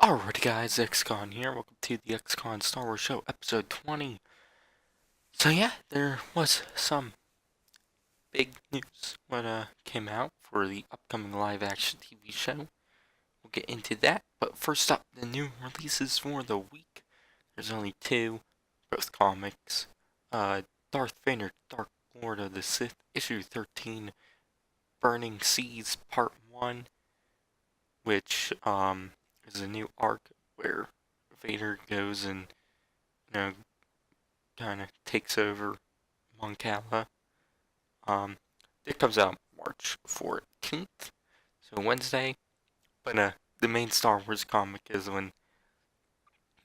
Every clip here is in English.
Alrighty guys, Xcon here. Welcome to the Xcon Star Wars Show, episode 20. So yeah, there was some big news when came out for the upcoming live-action TV show. We'll get into that, but first up, the new releases for the week. There's only two, both comics. Darth Vader, Dark Lord of the Sith, issue 13, Burning Seas, part 1, which is a new arc where Vader goes and kind of takes over Moncala. Um, it comes out March 14th, so Wednesday. But the main Star Wars comic is when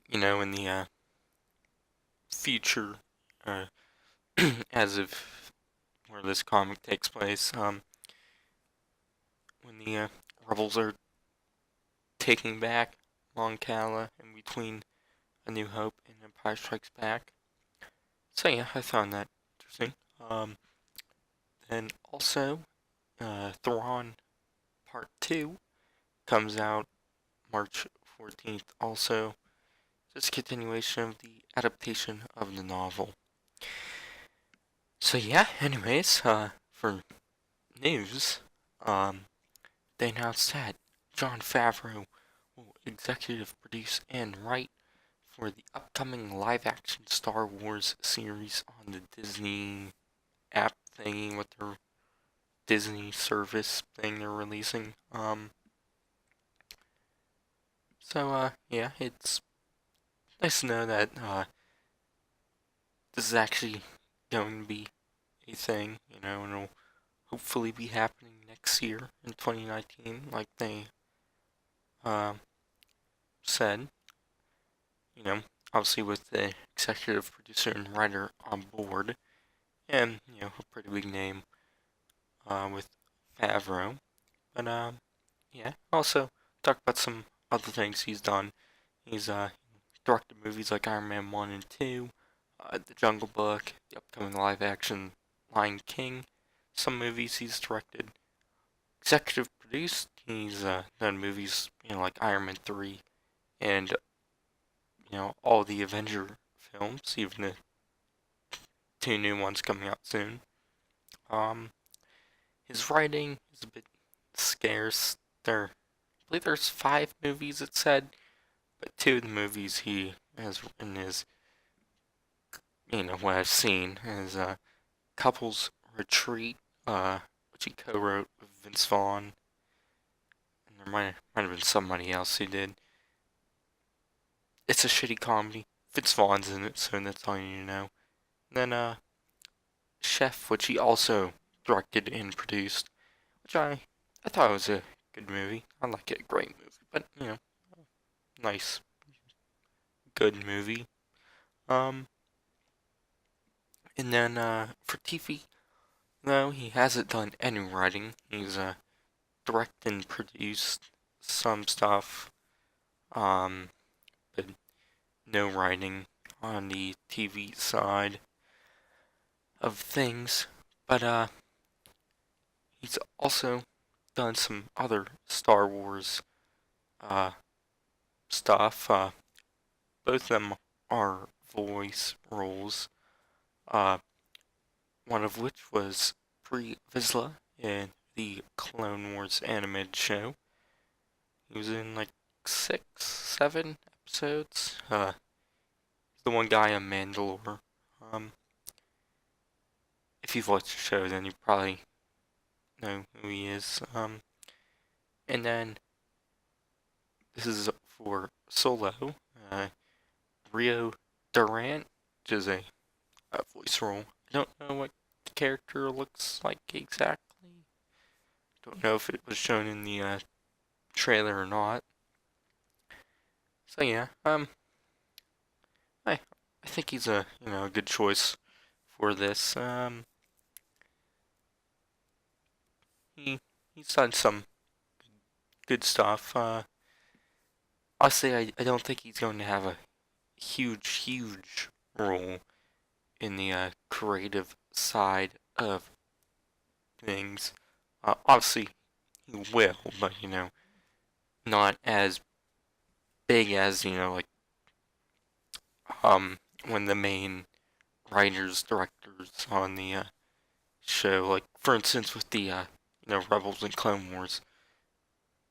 in the future, uh, as of where this comic takes place, when the rebels are taking back Moncala in between A New Hope and Empire Strikes Back. So yeah, I found that interesting. Then also, Thrawn Part 2 comes out March 14th also. Just a continuation of the adaptation of the novel. So yeah, anyways, for news, they announced that Jon Favreau will executive produce and write for the upcoming live-action Star Wars series on the Disney app thingy with their Disney service thing they're releasing. Yeah, it's nice to know that this is actually going to be a thing, and it'll hopefully be happening next year in 2019, like they uh, said. You know, obviously with the executive producer and writer on board, and a pretty big name with Favreau. But yeah, also talk about some other things he's done. He's directed movies like Iron Man 1 and 2, The Jungle Book, the upcoming live action Lion King, some movies he's directed. Executive produced, he's done movies, like Iron Man 3 and, all the Avenger films, even the two new ones coming out soon. Um, his writing is a bit scarce. I believe there's 5 movies, it said, but 2 of the movies he has in his, what I've seen is Couples Retreat, which he co-wrote with Vince Vaughn, and there might have been somebody else who did. It's a shitty comedy. Vince Vaughn's in it, so that's all you need to know. And then Chef, which he also directed and produced, which I thought was a good movie. I like it, great movie, but nice, good movie. Um, and then for TV, no, he hasn't done any writing. He's directed and produced some stuff, um, but no writing on the TV side of things. But he's also done some other Star Wars uh, stuff. Both of them are voice roles. Uh, one of which was Pre Vizsla in the Clone Wars animated show. He was in like 6, 7 episodes. The one guy on Mandalore. Um, if you've watched the show, then you probably know who he is. And then this is for Solo. Rio Durant, which is a voice role. I don't know what the character looks like exactly. Don't know if it was shown in the trailer or not. So yeah, I think he's a good choice for this. He he's done some good stuff. Honestly, I don't think he's going to have a huge role in the creative side of things. Obviously, he will, but not as big as, like, um, when the main writers, directors on the show, like, for instance, with the, Rebels and Clone Wars,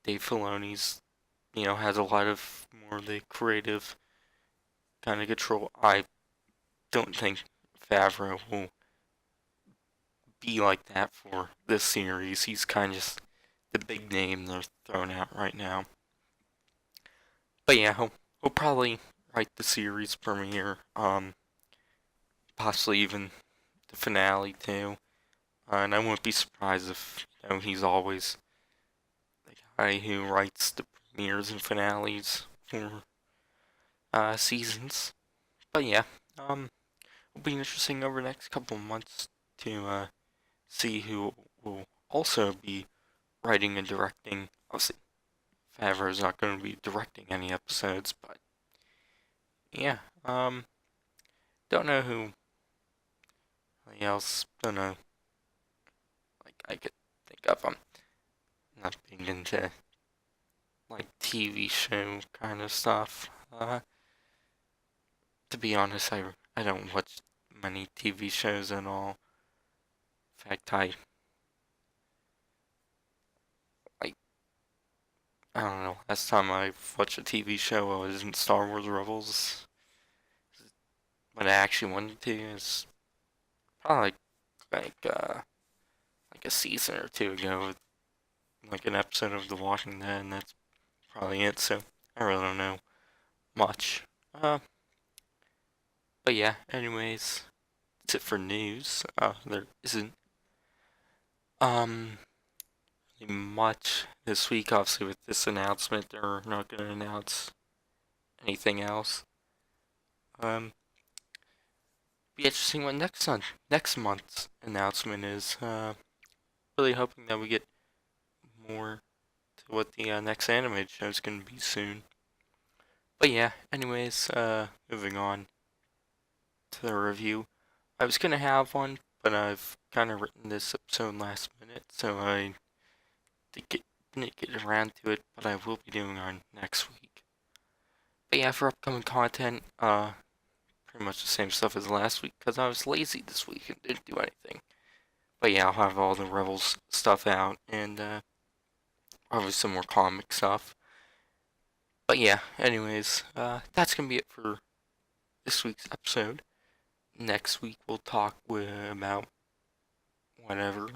Dave Filoni's, has a lot of more of the creative kind of control. I don't think Favreau will be like that for this series. He's kind of just the big name they're throwing out right now. But yeah, he'll probably write the series premiere, possibly even the finale too. And I wouldn't be surprised if he's always the guy who writes the premieres and finales for seasons. But yeah, it'll be interesting over the next couple of months to see who will also be writing and directing. Obviously, Favreau's not going to be directing any episodes, but yeah, don't know who else. Don't know. Like I could think of. I'm not being into like TV show kind of stuff. To be honest, I don't watch many TV shows at all. In fact, like I don't know. Last time I watched a TV show, I was in Star Wars Rebels. What I actually wanted to is probably like a season or two ago, with like an episode of The Walking Dead, and that's probably it. So I really don't know much. But yeah. Anyways, that's it for news. There isn't um really much this week. Obviously, with this announcement, they're not going to announce anything else. Be interesting what next month's announcement is. Really hoping that we get more to what the next animated show is going to be soon. But yeah, anyways, moving on to the review. I was going to have one, but I've kind of written this episode last minute, so I didn't get around to it, but I will be doing on next week. But yeah, for upcoming content, pretty much the same stuff as last week, because I was lazy this week and didn't do anything. But yeah, I'll have all the Rebels stuff out, and probably some more comic stuff. But yeah, anyways, that's gonna be it for this week's episode. Next week we'll talk about whatever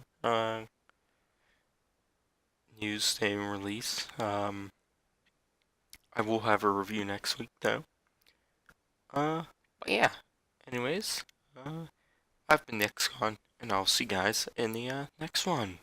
news they release. I will have a review next week though. But yeah. Anyways, I've been Xcon, and I'll see you guys in the next one.